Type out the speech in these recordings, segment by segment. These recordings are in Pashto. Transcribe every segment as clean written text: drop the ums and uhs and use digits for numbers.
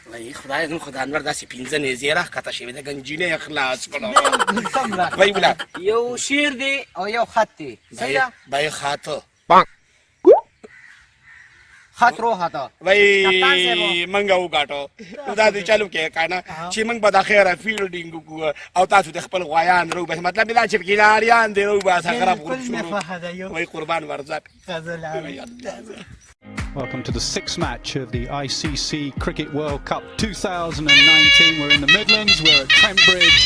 وای خدای نن خدای انور داسې 15 نېزې راښکته شوې ده ګنجینه یې خلاص کړه وای ولاد یو شعر دی او یو خط دی بای خاطه خط رو هاته وای منګه وګاټو دا دې چالو کې کنه چې موږ به د خیره فیلډینګ وکړو او تاسو د خپل غوایان رو بس مطلب دا چې ګیلاریان دی رو بس خراب شروع وای قربان ورزق Welcome to the sixth match of the ICC Cricket World Cup 2019. We're in the Midlands, we're at Trent Bridge.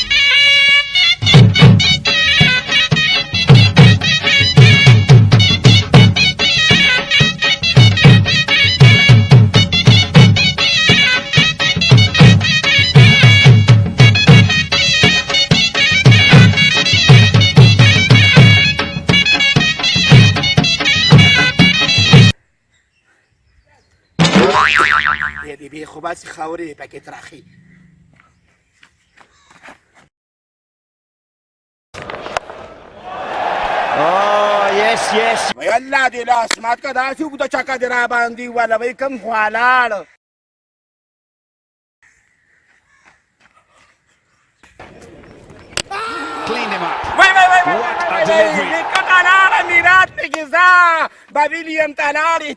دی بی خو باسي خاورې پکې تراخي yes وای الله دې لاس مات که داسې اوږده چکه دې را باندې وله وای کوم خوا لاړ Cleaned him up. وای کټه لاړه میرات پکې ځه بابیلیم ته لاړې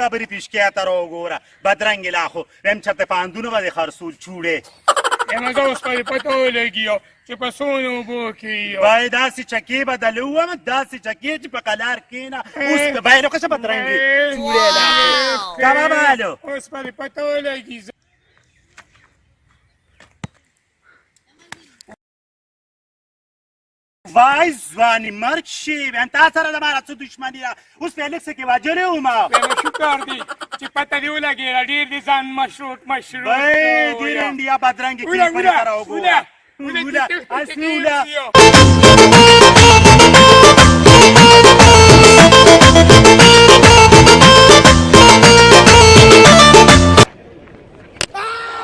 بری پیشکیه تا رو گوره بدرنگ لاخو رم چرت پاندونو با دی خرسول چوڑه امازا اوس پای پتو لګیو چې په سونو بو کې وای داسې چکی بدلو هم داسې چکی چې په قلار کینا اوس په باندې که څه بدرنګ چوڑه لاخو کما بالو اوس پای پتو لګی وای ځواني مرګ شي ان تا سره د مارا څه دښمنی ده اوس په لکه کې واجلې وما شو کار دی چې پته دی ولګي ډیر دي ځان مشروط وای ډیر انډیا بدرنګ کې په لاره وګوره ولا اسولا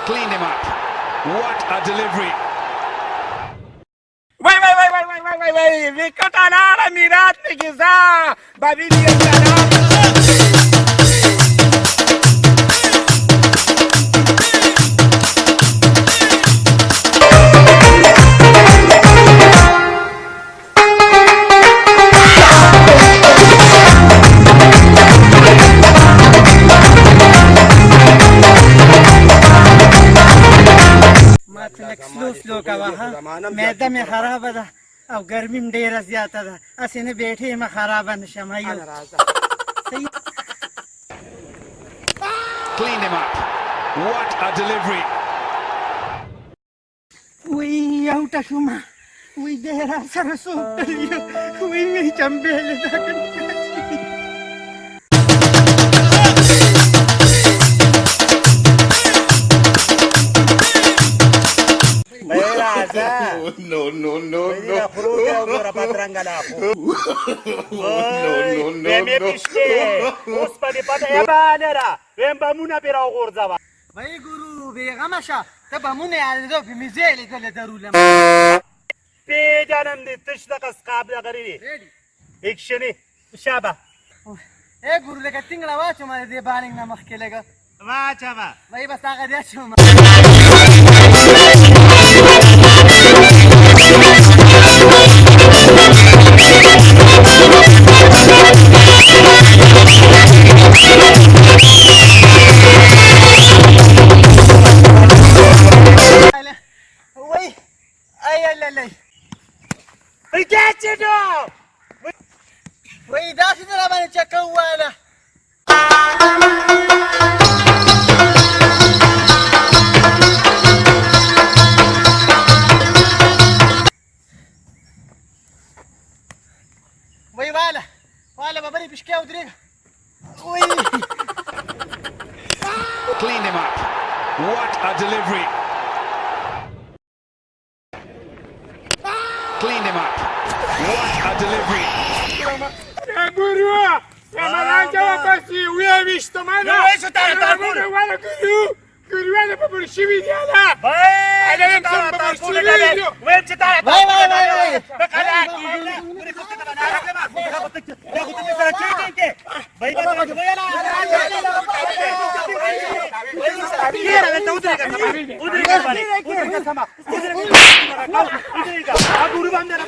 Cleaned him up. What a delivery. وای وکټه لاړه میرات پکې ځه بابیلیم ته لاړې ما ته لږ سلو کوه معده مې خرابه ده او ګرمي م ډېره زیاته ده هسې نه بیټې مه خرابه نه شم Cleaned him up. What a delivery. وی اوټه شومه وی دی راسره څوک تلي وی مې چمبېلې ده No. Ora patranga lapo. No. Me piste. Ospa de pata ya banera. Vem bamuna pera غورځوا. وای ګورو بیغمه شه ته بمونه یادېدو په مزې لیدلې درولم پیژنم دې تش دغه سقاب دغه لري اکشنې شابه ای ګورو لکه ټینګله واچومه دې بالینګ نه مخکې لږه واچوه وای بس هغه دې اچومه وای داسې نه راباندې چکه وواله وای واله ببرې پشکې ودرېږه وای Cleaned him up. What a delivery. cleaned him up. What a delivery. Guru! Ramalaja wapasi uyavisto mana! Uyavisto tara, Guru! Guru ana papur shividiana! Vai! Ana hem sam papur shividio! Web citara! Vai, vai, vai, vai! Bakala kina! Puri kutte ka bana rakhe ba! Ya kutte sara cheke! Vai ba vai na! Ye ra ta udri ka sama! Udri ka bani! Udri ka sama! Udri ka! Udri ka! Guru bande ra